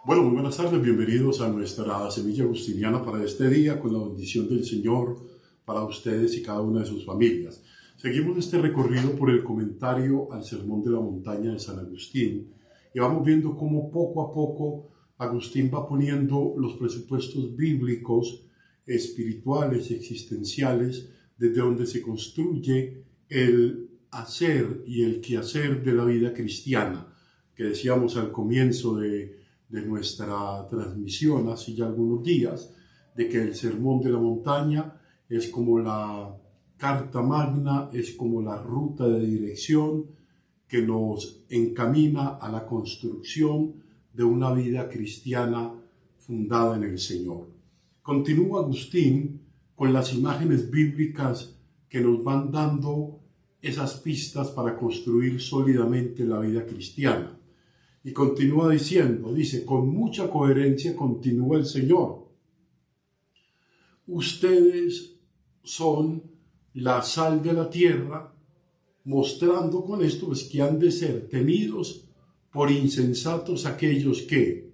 Bueno, muy buenas tardes, bienvenidos a nuestra semilla agustiniana para este día, con la bendición del Señor para ustedes y cada una de sus familias. Seguimos este recorrido por el comentario al Sermón de la Montaña de San Agustín y vamos viendo cómo poco a poco Agustín va poniendo los presupuestos bíblicos, espirituales, existenciales, desde donde se construye el hacer y el quehacer de la vida cristiana, que decíamos al comienzo de nuestra transmisión hace ya algunos días, de que el Sermón de la Montaña es como la carta magna, es como la ruta de dirección que nos encamina a la construcción de una vida cristiana fundada en el Señor. Continúa Agustín con las imágenes bíblicas que nos van dando esas pistas para construir sólidamente la vida cristiana. Y continúa diciendo, con mucha coherencia continúa el Señor. Ustedes son la sal de la tierra, mostrando con esto pues, que han de ser tenidos por insensatos aquellos que,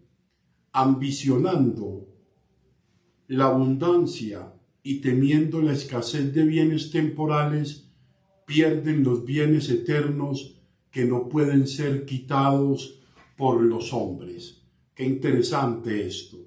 ambicionando la abundancia y temiendo la escasez de bienes temporales, pierden los bienes eternos que no pueden ser quitados por los hombres. Qué interesante esto.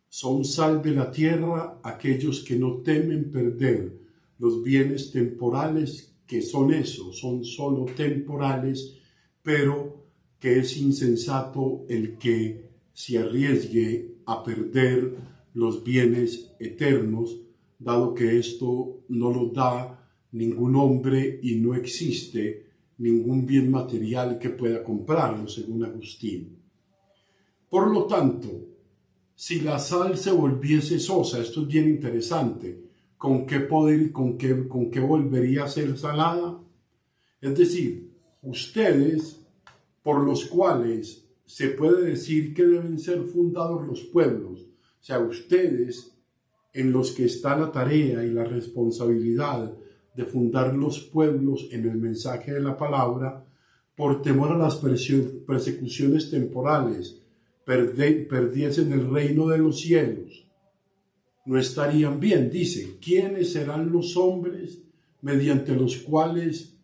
Son sal de la tierra aquellos que no temen perder los bienes temporales, que son eso, son solo temporales, pero que es insensato el que se arriesgue a perder los bienes eternos, dado que esto no lo da ningún hombre y no existe ningún bien material que pueda comprarlo, según Agustín. Por lo tanto, si la sal se volviese sosa, esto es bien interesante, ¿con qué poder, con qué volvería a ser salada? Es decir, ustedes, por los cuales se puede decir que deben ser fundados los pueblos, o sea, ustedes en los que está la tarea y la responsabilidad de fundar los pueblos en el mensaje de la palabra, por temor a las persecuciones temporales, perdiesen el reino de los cielos, no estarían bien. Dice, ¿quiénes serán los hombres mediante los cuales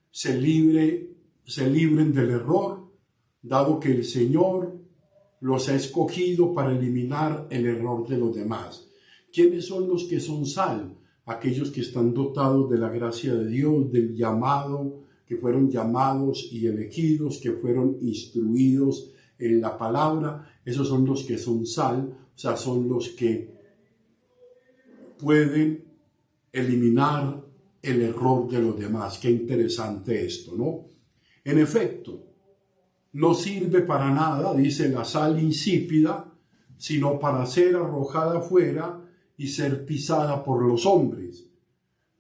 se libren del error, dado que el Señor los ha escogido para eliminar el error de los demás? ¿Quiénes son los que son sal? Aquellos que están dotados de la gracia de Dios, del llamado, que fueron llamados y elegidos, que fueron instruidos en la palabra. Esos son los que son sal, o sea, son los que pueden eliminar el error de los demás. Qué interesante esto, ¿no? En efecto, no sirve para nada, dice, la sal insípida, sino para ser arrojada afuera y ser pisada por los hombres,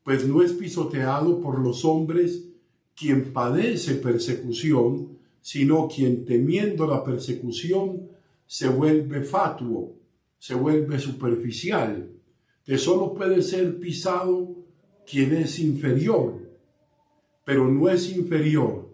pues no es pisoteado por los hombres quien padece persecución, sino quien temiendo la persecución se vuelve fatuo, se vuelve superficial, que solo puede ser pisado quien es inferior, pero no es inferior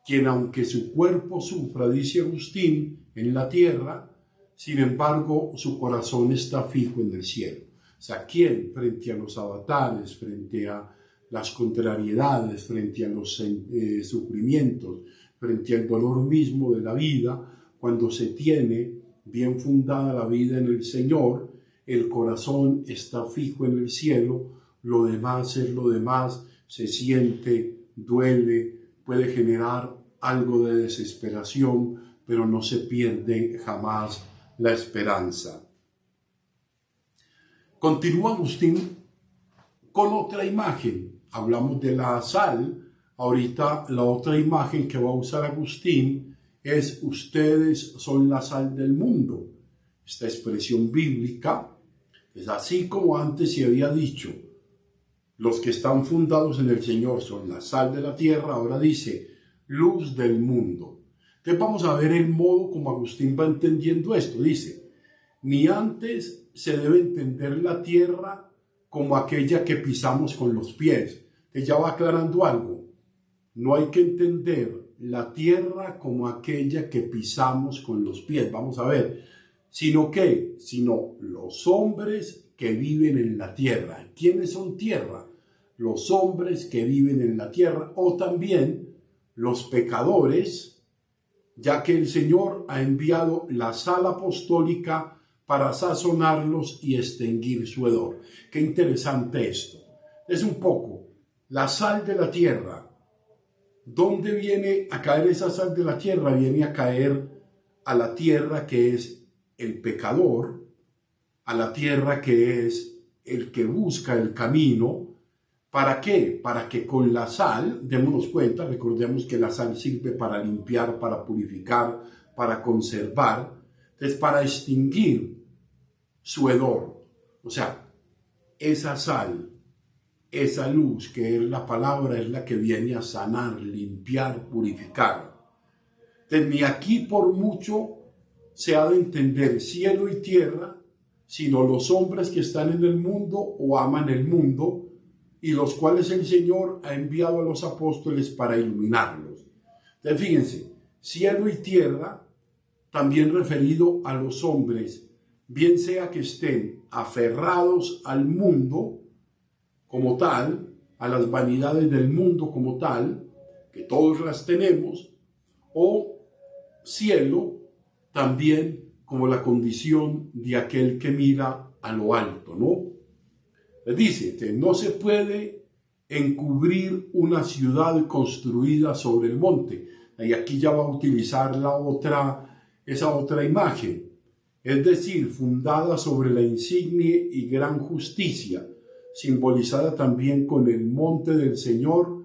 quien aunque su cuerpo sufra, dice Agustín, en la tierra, sin embargo, su corazón está fijo en el cielo. O sea, ¿quién frente a los avatares, frente a las contrariedades, frente a los sufrimientos, frente al dolor mismo de la vida, cuando se tiene bien fundada la vida en el Señor, el corazón está fijo en el cielo, lo demás es lo demás, se siente, duele, puede generar algo de desesperación, pero no se pierde jamás la esperanza. Continúa Agustín con otra imagen. Hablamos de la sal. Ahorita la otra imagen que va a usar Agustín es: ustedes son la sal del mundo. Esta expresión bíblica es así como antes se había dicho, los que están fundados en el Señor son la sal de la tierra. Ahora dice, luz del mundo. Entonces vamos a ver el modo como Agustín va entendiendo esto. Dice, ni antes se debe entender la tierra como aquella que pisamos con los pies. Entonces ya va aclarando algo. No hay que entender la tierra como aquella que pisamos con los pies. Vamos a ver, sino los hombres que viven en la tierra. ¿Quiénes son tierra? Los hombres que viven en la tierra, o también los pecadores, ya que el Señor ha enviado la sal apostólica para sazonarlos y extinguir su hedor. Qué interesante esto. Es un poco la sal de la tierra. ¿Dónde viene a caer esa sal de la tierra? Viene a caer a la tierra que es el pecador, a la tierra que es el que busca el camino. ¿Para qué? Para que con la sal, démonos cuenta, recordemos que la sal sirve para limpiar, para purificar, para conservar, entonces para extinguir su hedor. O sea, esa sal, esa luz que es la palabra, es la que viene a sanar, limpiar, purificar. Entonces, ni aquí por mucho se ha de entender cielo y tierra, sino los hombres que están en el mundo o aman el mundo, y los cuales el Señor ha enviado a los apóstoles para iluminarlos. Entonces, fíjense, cielo y tierra, también referido a los hombres, bien sea que estén aferrados al mundo como tal, a las vanidades del mundo como tal, que todos las tenemos, o cielo también como la condición de aquel que mira a lo alto, ¿no? Dice que no se puede encubrir una ciudad construida sobre el monte. Y aquí ya va a utilizar esa otra imagen. Es decir, fundada sobre la insigne y gran justicia, simbolizada también con el monte del Señor,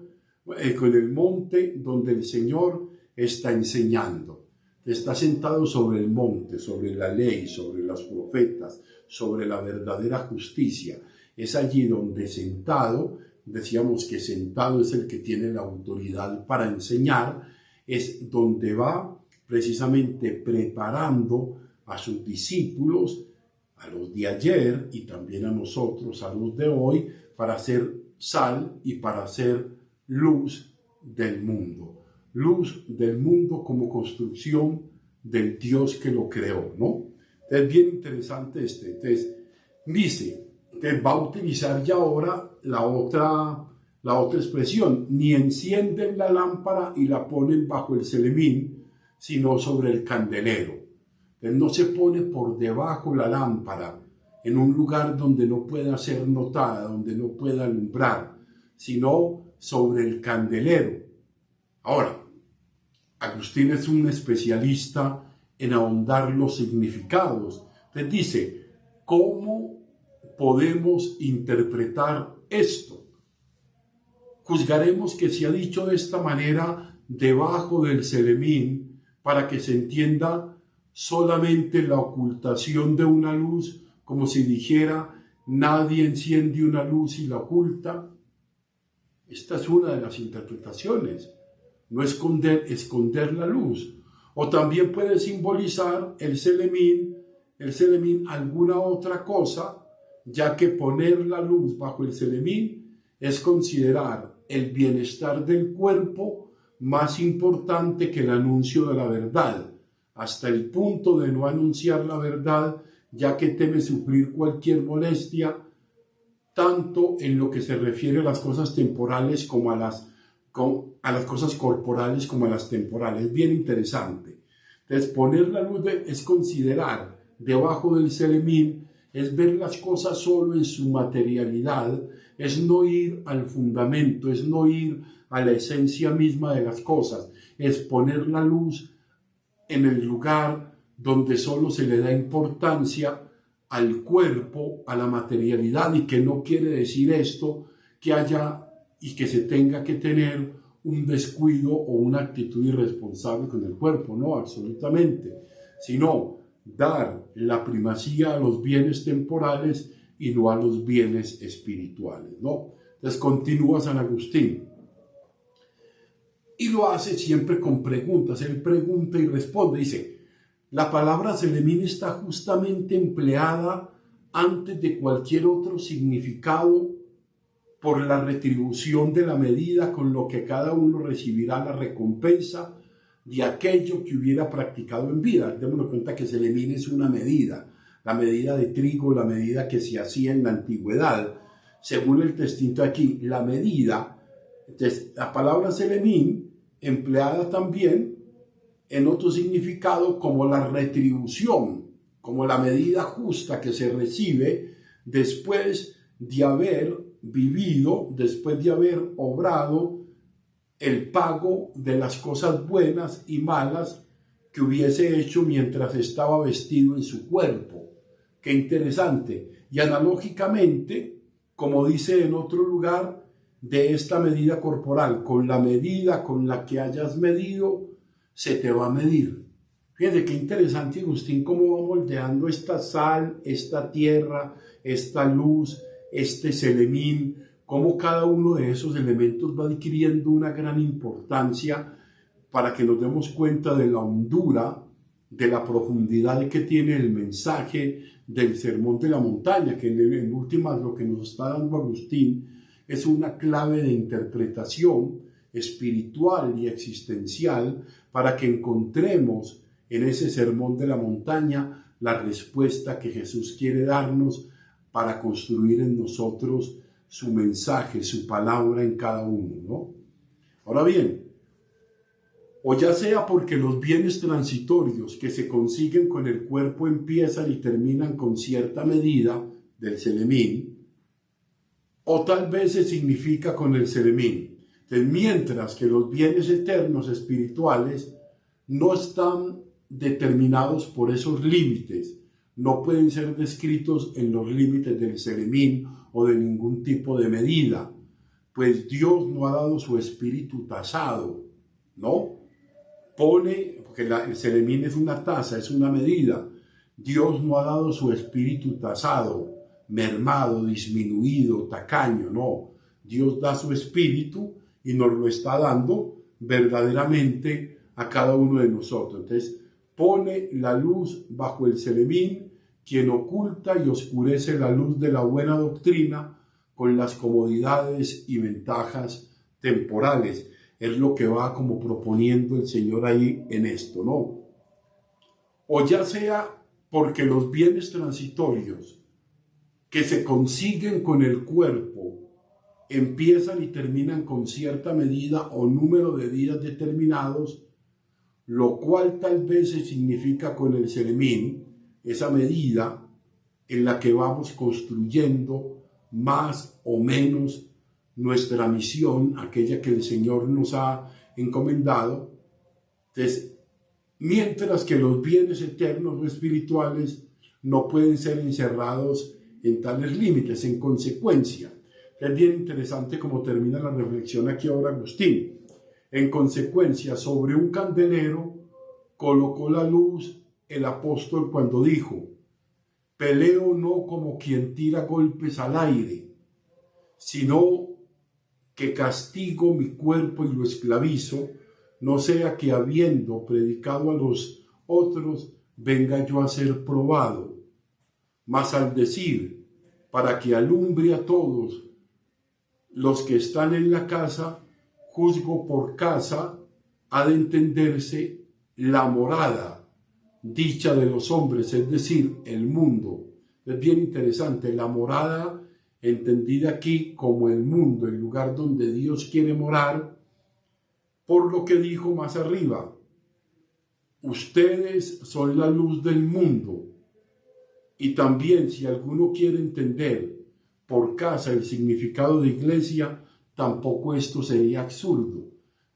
con el monte donde el Señor está enseñando. Está sentado sobre el monte, sobre la ley, sobre los profetas, sobre la verdadera justicia. Es allí donde sentado, decíamos que sentado es el que tiene la autoridad para enseñar, es donde va precisamente preparando a sus discípulos, a los de ayer y también a nosotros, a los de hoy, para ser sal y para ser luz del mundo. Luz del mundo como construcción del Dios que lo creó, ¿no? Es bien interesante Entonces, dice que va a utilizar ya ahora la otra expresión, ni encienden la lámpara y la ponen bajo el celemín, sino sobre el candelero. Él no se pone por debajo la lámpara, en un lugar donde no pueda ser notada, donde no pueda alumbrar, sino sobre el candelero. Ahora, Agustín es un especialista en ahondar los significados. Entonces dice, ¿cómo podemos interpretar esto? Juzgaremos que se ha dicho de esta manera debajo del celemín para que se entienda solamente la ocultación de una luz, como si dijera, nadie enciende una luz y la oculta. Esta es una de las interpretaciones, no esconder la luz. O también puede simbolizar el celemín alguna otra cosa, ya que poner la luz bajo el celemín es considerar el bienestar del cuerpo más importante que el anuncio de la verdad, hasta el punto de no anunciar la verdad, ya que teme sufrir cualquier molestia, tanto en lo que se refiere a las cosas temporales como a las cosas corporales como a las temporales. Bien interesante. Entonces, poner la luz es considerar debajo del celemín, es ver las cosas solo en su materialidad, es no ir al fundamento, es no ir a la esencia misma de las cosas, es poner la luz en el lugar donde solo se le da importancia al cuerpo, a la materialidad, y que no quiere decir esto que haya y que se tenga que tener un descuido o una actitud irresponsable con el cuerpo, no, absolutamente, sino dar la primacía a los bienes temporales y no a los bienes espirituales, ¿no? Entonces continúa San Agustín. Y lo hace siempre con preguntas. Él pregunta y responde. Dice, la palabra celemín está justamente empleada antes de cualquier otro significado por la retribución de la medida con lo que cada uno recibirá la recompensa de aquello que hubiera practicado en vida. Démonos cuenta que Selemín es una medida, la medida de trigo, la medida que se hacía en la antigüedad. Según el texto aquí, la medida, la palabra Selemín, empleada también en otro significado como la retribución, como la medida justa que se recibe después de haber vivido, después de haber obrado el pago de las cosas buenas y malas que hubiese hecho mientras estaba vestido en su cuerpo. Qué interesante. Y analógicamente, como dice en otro lugar, de esta medida corporal, con la medida con la que hayas medido, se te va a medir. Fíjense qué interesante, Agustín, cómo va moldeando esta sal, esta tierra, esta luz, este Selemín, cómo cada uno de esos elementos va adquiriendo una gran importancia para que nos demos cuenta de la hondura, de la profundidad que tiene el mensaje del Sermón de la Montaña, que en últimas lo que nos está dando Agustín es una clave de interpretación espiritual y existencial para que encontremos en ese Sermón de la Montaña la respuesta que Jesús quiere darnos para construir en nosotros su mensaje, su palabra en cada uno, ¿no? Ahora bien, o ya sea porque los bienes transitorios que se consiguen con el cuerpo empiezan y terminan con cierta medida del Selemín, o tal vez se significa con el Selemín. Entonces, mientras que los bienes eternos espirituales no están determinados por esos límites, no pueden ser descritos en los límites del Selemín o de ningún tipo de medida, pues Dios no ha dado su espíritu tasado, ¿no? Porque el Selemín es una tasa, es una medida. Dios no ha dado su espíritu tasado, mermado, disminuido, tacaño, no. Dios da su espíritu y nos lo está dando verdaderamente a cada uno de nosotros. Entonces, pone la luz bajo el Selemín, quien oculta y oscurece la luz de la buena doctrina con las comodidades y ventajas temporales. Es lo que va como proponiendo el Señor ahí en esto, ¿no? O ya sea porque los bienes transitorios que se consiguen con el cuerpo empiezan y terminan con cierta medida o número de días determinados, lo cual tal vez se significa con el Selemín, esa medida en la que vamos construyendo más o menos nuestra misión, aquella que el Señor nos ha encomendado. Entonces, mientras que los bienes eternos o espirituales no pueden ser encerrados en tales límites, en consecuencia. Es bien interesante cómo termina la reflexión aquí ahora Agustín. En consecuencia, sobre un candelero colocó la luz el apóstol cuando dijo: peleo no como quien tira golpes al aire, sino que castigo mi cuerpo y lo esclavizo, no sea que habiendo predicado a los otros, venga yo a ser probado. Mas al decir, para que alumbre a todos los que están en la casa, juzgo por casa, ha de entenderse la morada, dicha de los hombres, es decir, el mundo. Es bien interesante, la morada entendida aquí como el mundo, el lugar donde Dios quiere morar, por lo que dijo más arriba: ustedes son la luz del mundo. Y también, si alguno quiere entender por casa el significado de iglesia, tampoco esto sería absurdo.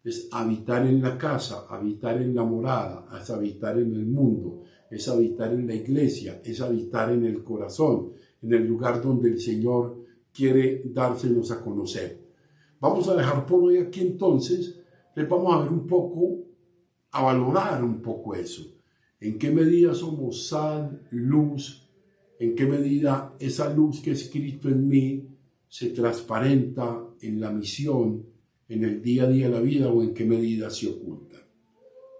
Es habitar en la casa, habitar en la morada, es habitar en el mundo, es habitar en la iglesia, es habitar en el corazón, en el lugar donde el Señor quiere dársenos a conocer. Vamos a dejar por hoy aquí entonces, les vamos a ver un poco, a valorar un poco eso. ¿En qué medida somos sal, luz? ¿En qué medida esa luz que es Cristo en mí se transparenta en la misión, en el día a día de la vida, o en qué medida se oculta?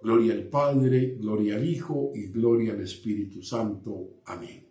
Gloria al Padre, gloria al Hijo y gloria al Espíritu Santo. Amén.